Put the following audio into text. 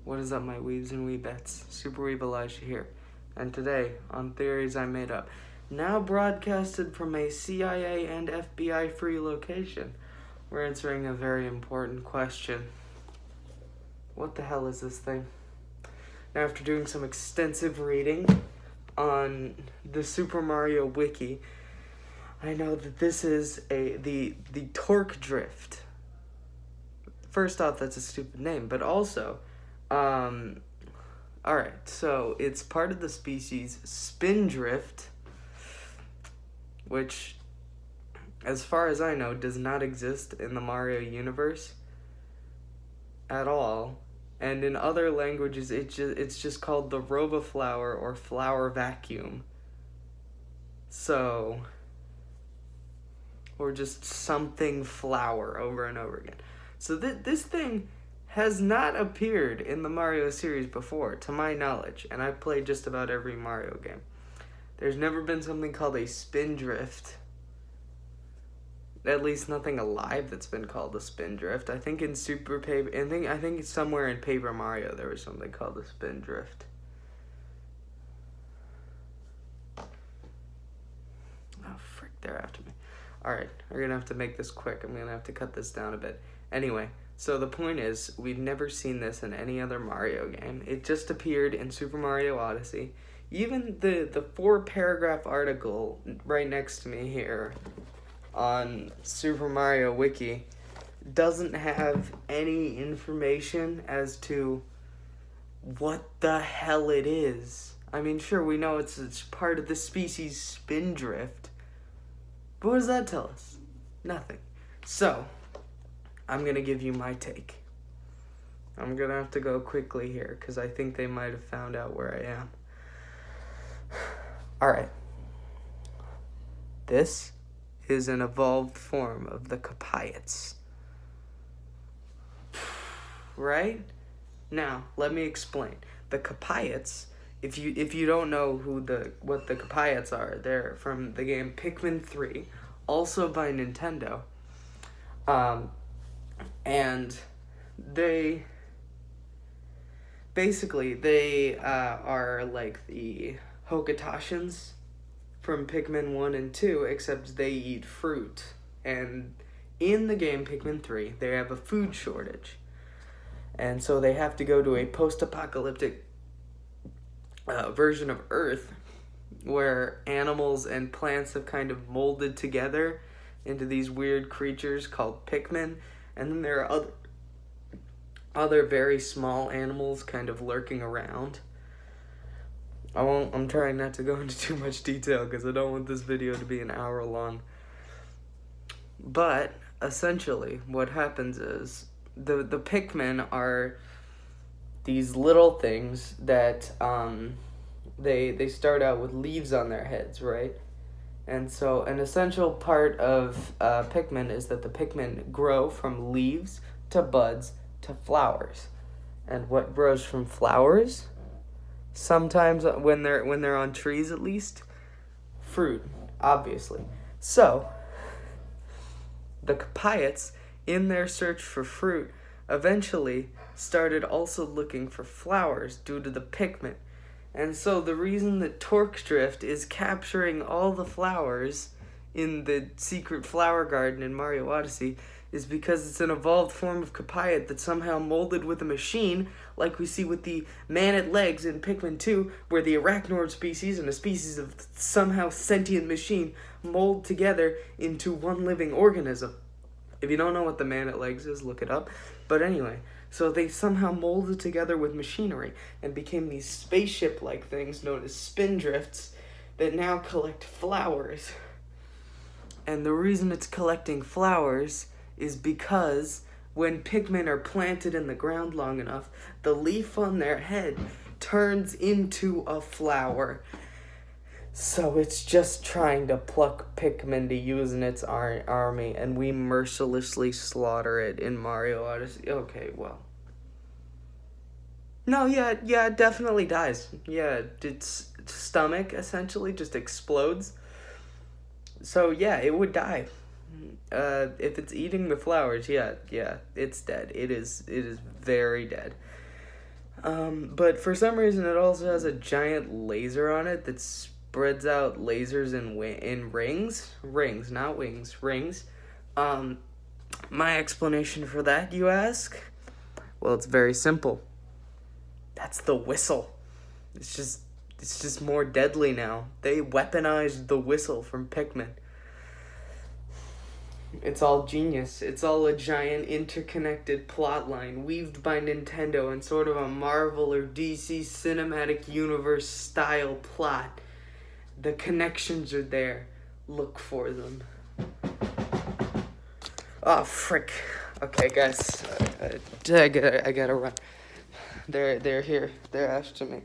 What is up, my weebs and weebettes? Super Weeb Elijah here. And today, on Theories I Made Up, now broadcasted from a CIA and FBI free location, we're answering a very important question. What the hell is this thing? Now, after doing some extensive reading on the Super Mario wiki, I know that this is the Torkdrift. First off, that's a stupid name, but also, alright, so it's part of the species Spindrift, which, as far as I know, does not exist in the Mario universe at all. And in other languages, it's just called the roboflower or flower vacuum. So, or just something flower over and over again. So this thing has not appeared in the Mario series before, to my knowledge, and I've played just about every Mario game. There's never been something called a Spindrift. At least nothing alive that's been called a Spindrift. I think in I think it's somewhere in Paper Mario there was something called a Spindrift. Oh frick, they're after me. Alright, we're gonna have to make this quick. I'm gonna have to cut this down a bit. Anyway, so the point is, we've never seen this in any other Mario game. It just appeared in Super Mario Odyssey. Even the 4-paragraph article right next to me here on Super Mario Wiki doesn't have any information as to what the hell it is. I mean, sure, we know it's part of the species Spindrift, but what does that tell us? Nothing. So, I'm going to give you my take. I'm going to have to go quickly here because I think they might have found out where I am. Alright. This is an evolved form of the Capaiets. Right? Now, let me explain. The Capaiets, if you don't know what the Capaiets are, they're from the game Pikmin 3, also by Nintendo. And they are like the Hokatashans from Pikmin 1 and 2, except they eat fruit. And in the game Pikmin 3, they have a food shortage. And so they have to go to a post-apocalyptic version of Earth where animals and plants have kind of molded together into these weird creatures called Pikmin. And then there are other very small animals kind of lurking around. I'm trying not to go into too much detail because I don't want this video to be an hour long. But essentially what happens is the Pikmin are these little things that they start out with leaves on their heads, right? And so an essential part of Pikmin is that the Pikmin grow from leaves to buds to flowers. And what grows from flowers? Sometimes when they're on trees at least, fruit, obviously. So the Capaiets, in their search for fruit, eventually started also looking for flowers due to the Pikmin. And so the reason that Torkdrift is capturing all the flowers in the secret flower garden in Mario Odyssey is because it's an evolved form of Capaiet that somehow molded with a machine, like we see with the man-at-legs in Pikmin 2, where the arachnid species and a species of somehow sentient machine mold together into one living organism. If you don't know what the man-at-legs is, look it up. But anyway, so they somehow molded together with machinery and became these spaceship-like things known as spindrifts that now collect flowers. And the reason it's collecting flowers is because when Pikmin are planted in the ground long enough, the leaf on their head turns into a flower. So it's just trying to pluck Pikmin to use in its army, and we mercilessly slaughter it in Mario Odyssey. Okay, well. No, yeah, it definitely dies. Yeah, its stomach essentially just explodes. So yeah, it would die. If it's eating the flowers, yeah, it's dead. It is very dead. But for some reason, it also has a giant laser on it that spreads out lasers in rings. Rings, not wings. Rings. Um, my explanation for that, you ask? Well, it's very simple. That's the whistle. It's just more deadly now. They weaponized the whistle from Pikmin. It's all genius. It's all a giant interconnected plot line weaved by Nintendo in sort of a Marvel or DC cinematic universe style plot. The connections are there. Look for them. Oh, frick. Okay, guys. I gotta run. They're here. They're after me.